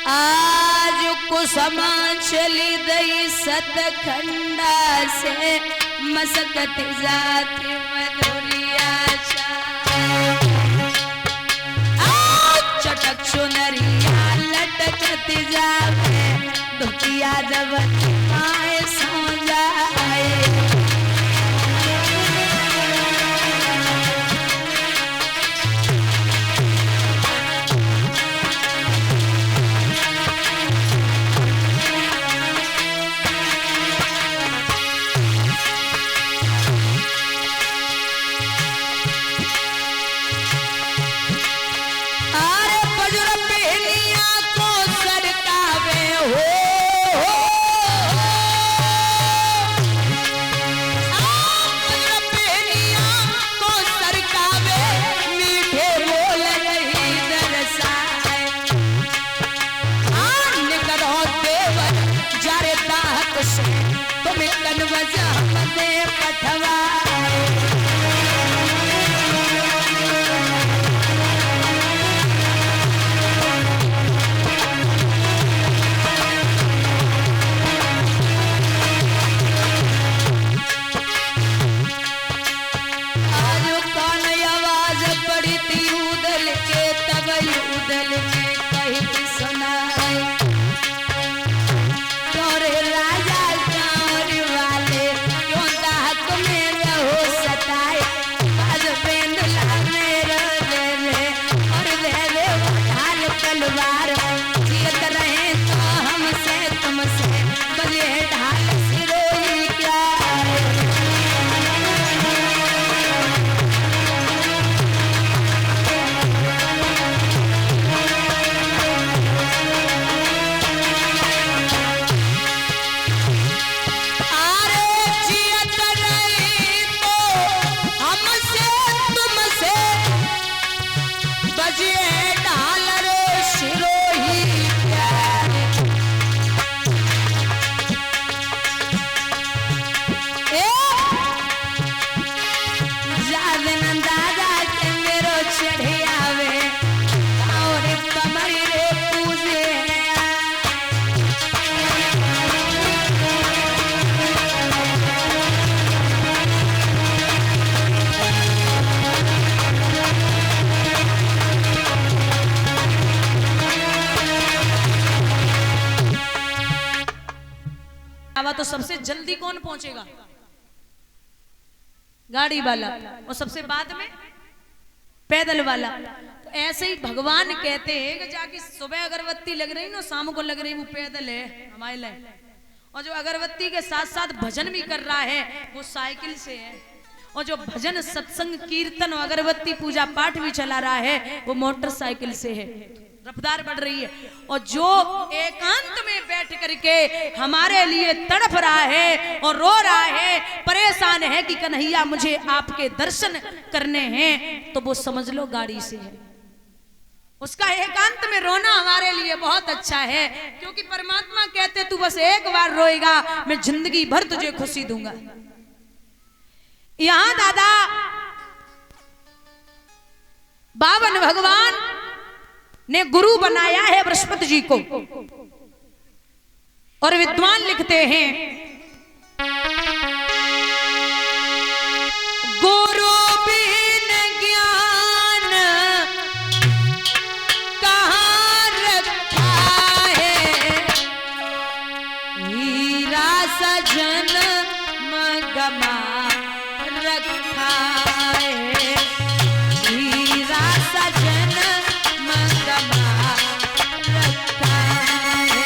आज कुसमा चली दई सतखंडा से मसकत जाती मधुरिया चटक चुनरिया लटकत जावे धोतिया जब आए सो जाए तो सबसे जल्दी कौन पहुंचेगा? गाड़ी वाला, और सबसे बाद में पैदल वाला। तो ऐसे ही भगवान कहते हैं कि जाके सुबह अगरबत्ती लग रही ना, शाम को लग रही, वो पैदल है हमारे लिए। और जो अगरबत्ती के साथ साथ भजन भी कर रहा है वो साइकिल से है। और जो भजन सत्संग कीर्तन और अगरबत्ती पूजा पाठ भी चला रहा है वो मोटरसाइकिल से है, रफ्तार बढ़ रही है। और जो एकांत में बैठ करके हमारे लिए तड़प रहा है और रो रहा है, परेशान है कि कन्हैया मुझे आपके दर्शन करने हैं, तो वो समझ लो गाड़ी से है। उसका एकांत में रोना हमारे लिए बहुत अच्छा है, क्योंकि परमात्मा कहते तू बस एक बार रोएगा मैं जिंदगी भर तुझे खुशी दूंगा। यहां दादा बावन भगवान ने गुरु बनाया है बृहस्पति जी को, और विद्वान लिखते हैं गुरु बिन ज्ञान कहाँ रखा है, हीरा सजन मगमा रखा है, हीरा सजन मगमा रखा है।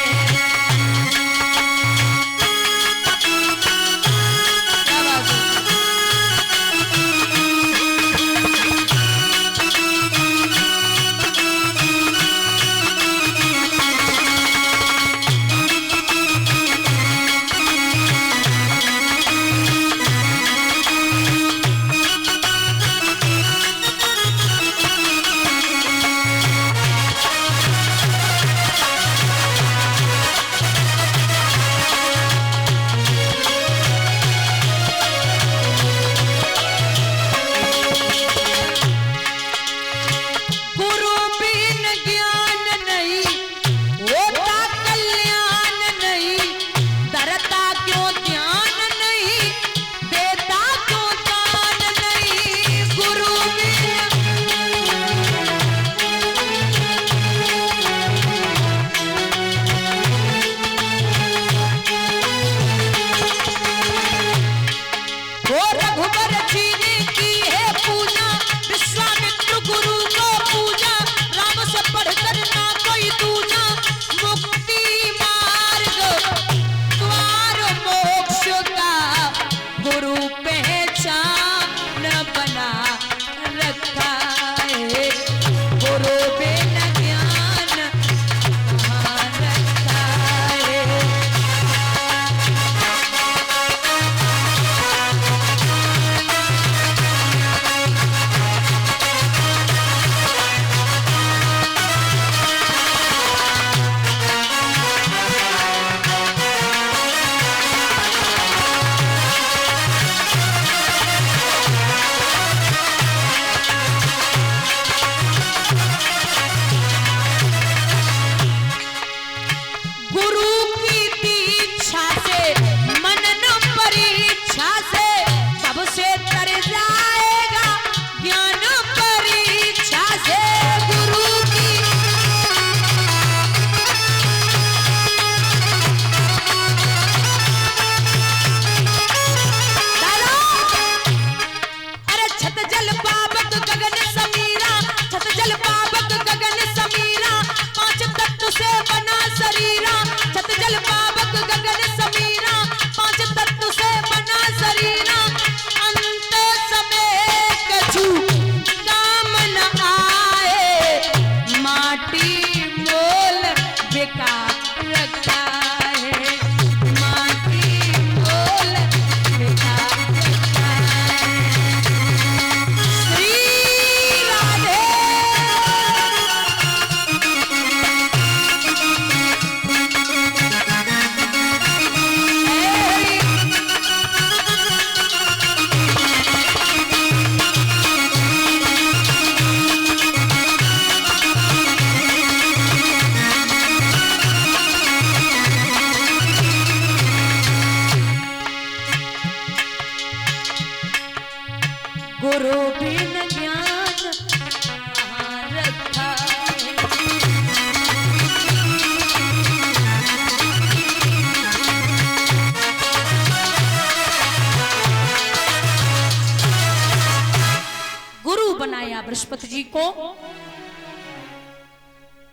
जी को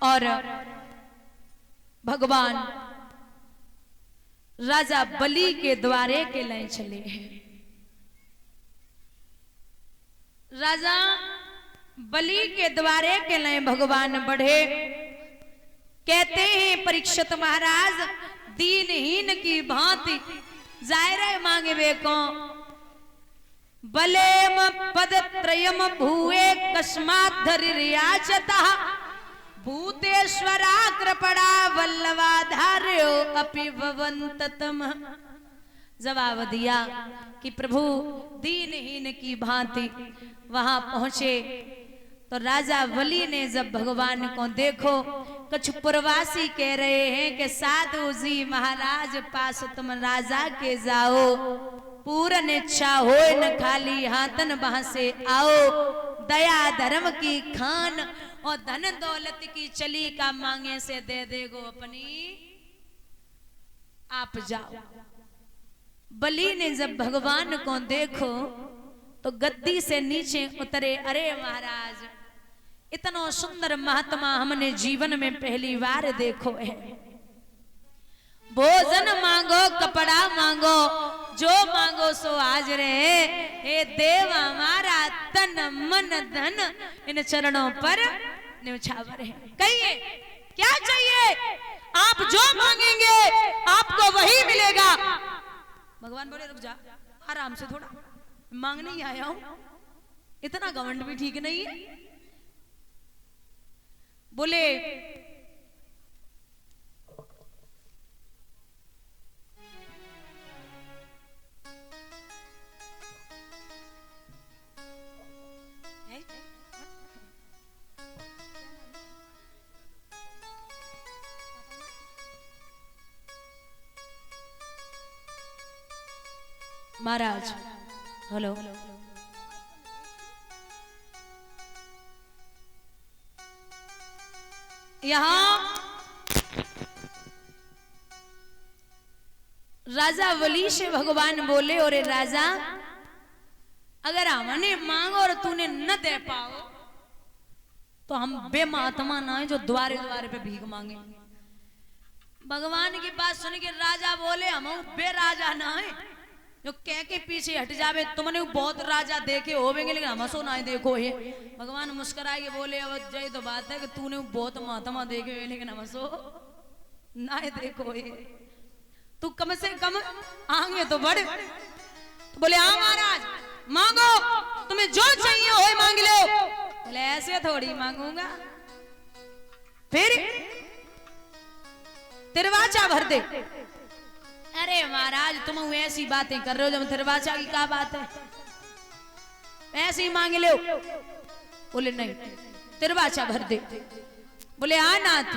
और भगवान राजा बलि के द्वारे के लिए चले। राजा बलि के द्वारे के लिए भगवान बढ़े। कहते हैं परीक्षित महाराज दीनहीन की भांति जायरे मांगे बेको बलेम पद त्रयम भूए कस्मात् धरिर्याचतः भूतेश्वरा कृपणा वल्लभाधार्यो अपि भवन्ततम। जवाब दिया कि प्रभु दीनहीन की भांति वहां पहुंचे तो राजा बलि ने जब भगवान को देखो, कुछ प्रवासी कह रहे हैं कि साधु जी महाराज पास तुम राजा के जाओ, पूर्ण इच्छा हो न खाली हाथन वहां से आओ, दया धर्म की खान और धन दौलत की चली का मांगे से दे देगो अपनी, आप जाओ। बलि ने जब भगवान को देखो तो गद्दी से नीचे उतरे। अरे महाराज इतना सुंदर महात्मा हमने जीवन में पहली बार देखो है। भोजन मांगो कपड़ा मांगो जो मांगो सो आज रहे। हे देव हमारा तन मन धन इन चरणों पर न्यौछावर है। कहिए क्या चाहिए, आप जो मांगेंगे आपको वही मिलेगा। भगवान बोले रुक जा, आराम से थोड़ा, मांगने ही आया हूं, इतना घमंड भी ठीक नहीं है। बोले महाराज हेलो, यहां राजा बलि से भगवान बोले, और राजा अगर हमने मांगो और तूने न दे पाओ तो हम बेमहात्मा ना है जो द्वारे द्वारे पे भीख मांगे। भगवान की बात सुन के राजा बोले हम बेराजा ना है जो कह के पीछे हट जावे, तुमने बहुत राजा देखे होवेंगे लेकिन हम सो ना देखो है। भगवान मुस्कुराए के बोले अब जय तो बात है कि तूने बहुत महात्मा देखे हुए लेकिन हम सो ना देखो है, तू कम से कम आगे तो बढ़। तो बोले हाँ महाराज मांगो, तुम्हें जो चाहिए हो मांग लो। बोले ऐसे थोड़ी मांगूंगा, फिर तिरवाचा भर दे। अरे महाराज तुम ऐसी बातें कर रहे हो जब तिरवाचा की क्या बात है, ऐसे ही मांग लो। बोले नहीं तिरवाचा भर दे। बोले हाँ नाथ